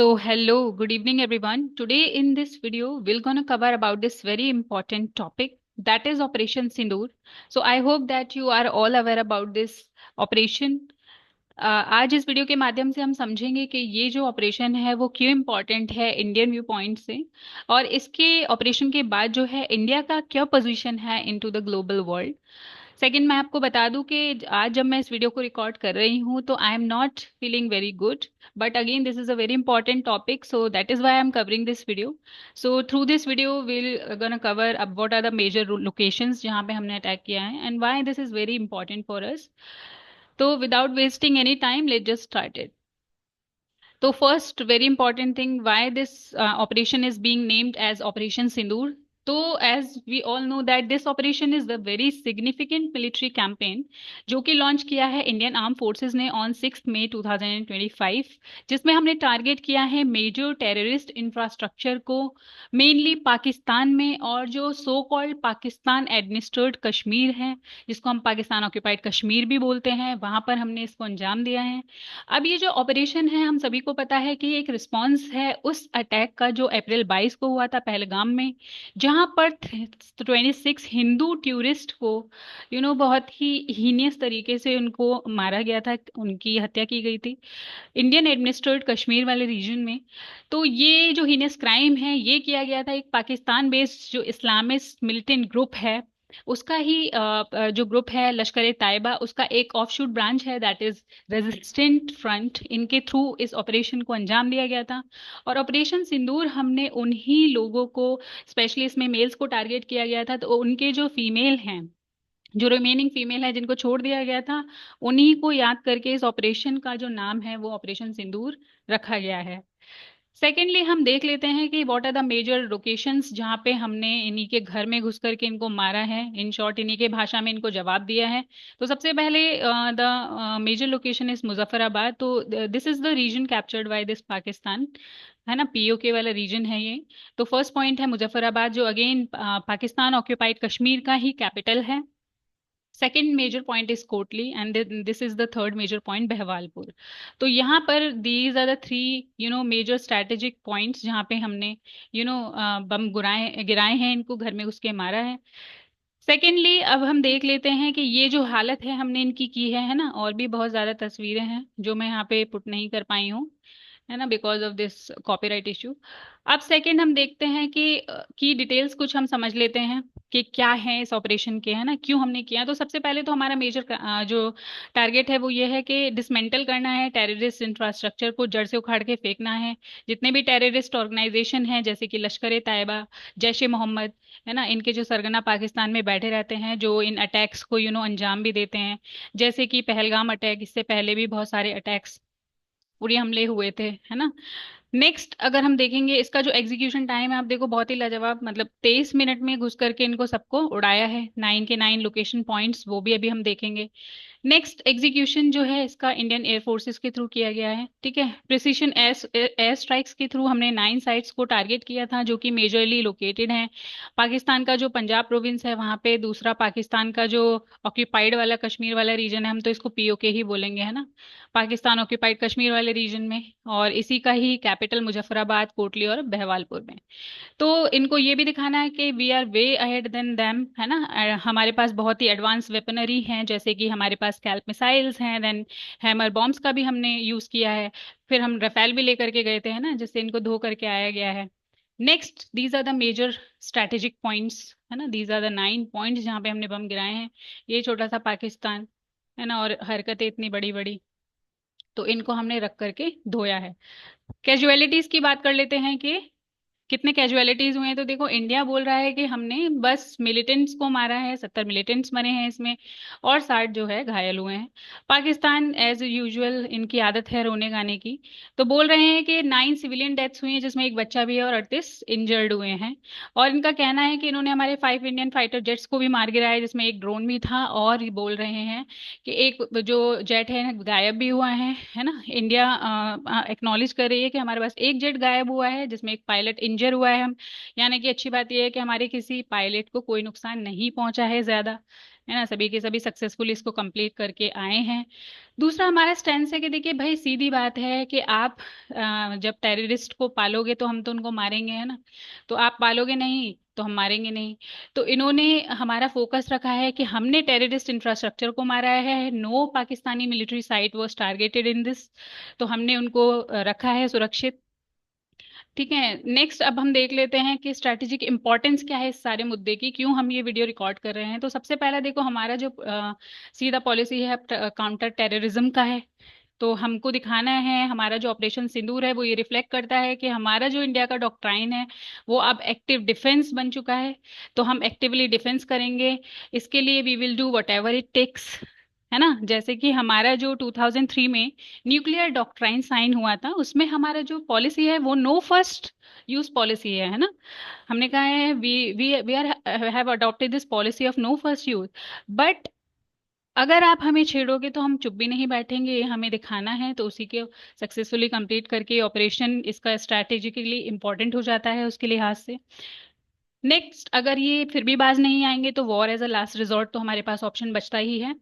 So hello, good evening everyone. Today in this video, we're gonna cover about this very important topic that is Operation Sindoor. So I hope that you are all aware about this operation. आज इस video के माध्यम से हम समझेंगे कि ये जो ऑपरेशन है वो क्यों इम्पोर्टेंट है इंडियन व्यू पॉइंट से और इसके ऑपरेशन के बाद जो है इंडिया का क्या पोजीशन है into the global world. Second, मैं आपको बता दूं कि आज जब मैं इस वीडियो को रिकॉर्ड कर रही हूं तो I am not feeling very good, but again this is a very important topic, so that is why I am covering this video. So through this video will gonna cover अब what are the major locations जहां पे हमने attack किया है and why this is very important for us. तो without wasting any time let just start it. तो first very important thing why this operation is being named as operation Sindoor. तो as we all know that this operation is the very significant military campaign जो कि launch किया है Indian arm forces ने on 6 मई 2025, जिसमें हमने टारगेट किया है मेजर टेररिस्ट इंफ्रास्ट्रक्चर को मेनली पाकिस्तान में, और जो so called Pakistan administered Kashmir है जिसको हम पाकिस्तान ऑक्यूपाइड कश्मीर भी बोलते हैं, वहां पर हमने इसको अंजाम दिया है। अब ये जो ऑपरेशन है हम सभी को पता है कि एक रिस्पांस है उस अटैक का जो अप्रैल 22 को हुआ था पहलगाम में, जहां पर 26 हिंदू टूरिस्ट को बहुत ही हीनियस तरीके से उनको मारा गया था, उनकी हत्या की गई थी इंडियन एडमिनिस्ट्रेड कश्मीर वाले रीजन में। तो ये जो हीनियस क्राइम है ये किया गया था एक पाकिस्तान बेस्ड जो इस्लामिस्ट मिलिटेंट ग्रुप है, उसका ही जो ग्रुप है लश्कर ए तायबा, उसका एक ऑफशूट ब्रांच है दैट इज रेजिस्टेंट फ्रंट, इनके थ्रू इस ऑपरेशन को अंजाम दिया गया था। और ऑपरेशन सिंदूर हमने उन्हीं लोगों को, स्पेशली इसमें मेल्स को टारगेट किया गया था, तो उनके जो फीमेल हैं, जो रिमेनिंग फीमेल है जिनको छोड़ दिया गया था, उन्हीं को याद करके इस ऑपरेशन का जो नाम है वो ऑपरेशन सिंदूर रखा गया है। सेकेंडली हम देख लेते हैं कि what are the major locations जहाँ पे हमने इन्हीं के घर में घुस करके इनको मारा है, इन शॉर्ट इन्हीं के भाषा में इनको जवाब दिया है। तो सबसे पहले the major location is Muzaffarabad. तो this is the region captured by this Pakistan, है ना, पीओके वाला रीजन है ये। तो फर्स्ट पॉइंट है मुजफ्फराबाद जो अगेन पाकिस्तान ऑक्यूपाइड कश्मीर का ही कैपिटल है। Second major point is Kotli and this is the third major point Bahawalpur. तो यहाँ पर these are the three major strategic points जहाँ पे हमने बम गिराए गिराए हैं, इनको घर में घुस के मारा है। सेकेंडली अब हम देख लेते हैं कि ये जो हालत है हमने इनकी की है ना, और भी बहुत ज्यादा तस्वीरें हैं जो मैं यहाँ पे पुट नहीं कर पाई हूँ, है ना, because of this copyright issue. अब सेकंड हम देखते हैं कि डिटेल्स कुछ हम समझ लेते हैं कि क्या है इस ऑपरेशन के, है ना, क्यों हमने किया। तो सबसे पहले तो हमारा मेजर जो टारगेट है वो ये है कि डिसमेंटल करना है टेररिस्ट इंफ्रास्ट्रक्चर को, जड़ से उखाड़ के फेंकना है। जितने भी टेररिस्ट ऑर्गेनाइजेशन हैं जैसे कि लश्कर ए तायबा, जैश ए मोहम्मद, है ना, इनके जो सरगना पाकिस्तान में बैठे रहते हैं जो इन अटैक्स को अंजाम भी देते हैं, जैसे कि पहलगाम अटैक, इससे पहले भी बहुत सारे अटैक्स, उड़ी हमले हुए थे, है ना। नेक्स्ट अगर हम देखेंगे इसका जो एग्जीक्यूशन टाइम है, आप देखो बहुत ही लाजवाब, मतलब 23 मिनट में घुस करके इनको सबको उड़ाया है, 9 के 9 लोकेशन पॉइंट्स, वो भी अभी हम देखेंगे। नेक्स्ट एग्जीक्यूशन जो है इसका इंडियन एयर फोर्सेस के थ्रू किया गया है, ठीक है। प्रिसीशन एयर स्ट्राइक्स के थ्रू हमने 9 साइट्स को टारगेट किया था जो कि मेजरली लोकेटेड हैं पाकिस्तान का जो पंजाब प्रोविंस है वहां पे, दूसरा पाकिस्तान का जो ऑक्यूपाइड वाला कश्मीर वाला रीजन है, हम तो इसको पीओके ही बोलेंगे, है ना, पाकिस्तान ऑक्यूपाइड कश्मीर वाले रीजन में, और इसी का ही कैपिटल मुजफ्फराबाद, कोटली और बहवालपुर में। तो इनको ये भी दिखाना है कि we are way ahead than them, है ना। हमारे पास बहुत ही एडवांस वेपनरी हैं, जैसे कि हमारे पास स्कैल्प मिसाइल्स हैं, देन हैमर बॉम्ब्स का भी हमने यूज किया है, फिर हम रफेल भी लेकर के गए थे, है ना, जिससे इनको धो करके आया गया है। Next these are the major strategic points, है ना, दीज आर द 9 पॉइंट्स जहाँ पे हमने बम गिराए हैं। ये छोटा सा पाकिस्तान, है ना, और हरकतें इतनी बड़ी बड़ी, तो इनको हमने रख करके धोया है। कैजुअलिटीज की बात कर लेते हैं कि कितने कैजुअलिटीज हुए हैं। तो देखो इंडिया बोल रहा है कि हमने बस मिलिटेंट्स को मारा है, 70 मिलिटेंट्स मरे हैं इसमें, और 60 जो है घायल हुए हैं। पाकिस्तान एज यूजुअल इनकी आदत है रोने गाने की, तो बोल रहे हैं कि 9 सिविलियन डेथ्स हुई हैं जिसमें एक बच्चा भी है और 38 इंजर्ड हुए हैं। और इनका कहना है कि इन्होंने हमारे 5 इंडियन फाइटर जेट्स को भी मार गिराया है जिसमें एक ड्रोन भी था, और ये बोल रहे हैं कि एक जो जेट है गायब भी हुआ है ना। इंडिया एक्नॉलेज कर रही है कि हमारे पास एक जेट गायब हुआ है जिसमें एक पायलट इंजर हुआ है। हम यानी कि अच्छी बात यह है कि हमारे किसी पायलट को कोई नुकसान नहीं पहुंचा है ज्यादा, है ना, सभी के सभी सक्सेसफुली इसको कंप्लीट करके आए हैं। दूसरा हमारा स्टैंड है कि देखिए भाई सीधी बात है कि आप जब टेररिस्ट को पालोगे तो हम तो उनको मारेंगे, है ना, तो आप पालोगे नहीं तो हम मारेंगे नहीं। तो इन्होंने हमारा फोकस रखा है कि हमने टेररिस्ट इंफ्रास्ट्रक्चर को मारा है, no Pakistani military site was targeted in this, तो हमने उनको रखा है सुरक्षित। ठीक है, नेक्स्ट अब हम देख लेते हैं कि स्ट्रैटेजिक इंपॉर्टेंस क्या है इस सारे मुद्दे की, क्यों हम ये वीडियो रिकॉर्ड कर रहे हैं। तो सबसे पहला देखो, हमारा जो सीधा पॉलिसी है काउंटर टेररिज्म का है। तो हमको दिखाना है, हमारा जो ऑपरेशन सिंदूर है वो ये रिफ्लेक्ट करता है कि हमारा जो इंडिया का डॉक्ट्राइन है वो अब एक्टिव डिफेंस बन चुका है। तो हम एक्टिवली डिफेंस करेंगे, इसके लिए we will do whatever it takes, है ना। जैसे कि हमारा जो 2003 में न्यूक्लियर डॉक्ट्राइन साइन हुआ था, उसमें हमारा जो पॉलिसी है वो नो फर्स्ट यूज पॉलिसी है ना। हमने कहा है we we we are have adopted this policy of no first use. But अगर आप हमें छेड़ोगे तो हम चुप भी नहीं बैठेंगे, ये हमें दिखाना है। तो उसी के सक्सेसफुली कंप्लीट करके ऑपरेशन इसका स्ट्रैटेजिकली इंपॉर्टेंट हो जाता है उसके लिहाज से। नेक्स्ट, अगर ये फिर भी बाज नहीं आएंगे तो war as a last resort तो हमारे पास ऑप्शन बचता ही है।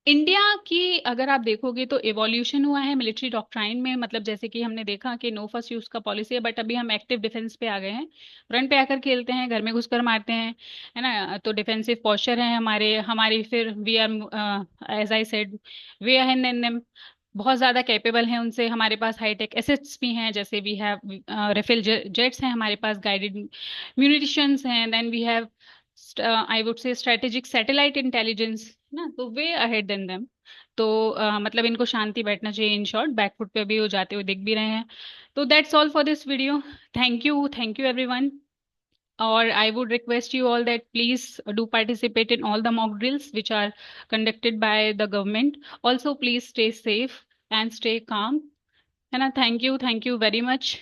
इंडिया की अगर आप देखोगे तो एवोल्यूशन हुआ है मिलिट्री डॉक्ट्राइन में, मतलब जैसे कि हमने देखा कि नो फर्स्ट यूज का पॉलिसी है, बट अभी हम एक्टिव डिफेंस पे आ गए हैं, फ्रंट पे आकर खेलते हैं, घर में घुसकर मारते हैं, है ना। तो डिफेंसिव पोस्चर है हमारे हमारी, फिर we are as I said way are in them, बहुत ज्यादा कैपेबल हैं उनसे। हमारे पास हाईटेक एसेट्स भी हैं, जैसे वी हैव राफेल जेट्स हैं हमारे पास, गाइडेड म्यूनिशंस हैं, then we have I would say strategic satellite intelligence ना, तो वे अहेड देन देम। तो मतलब इनको शांति बैठना चाहिए, इन शॉर्ट बैकफुट पे भी वो जाते हुए दिख भी रहे हैं। तो that's all for this video. Thank you everyone. और I would request you all that please do participate in all the mock drills which are conducted by the government. Also, please stay safe and stay calm. है ना, thank you very much.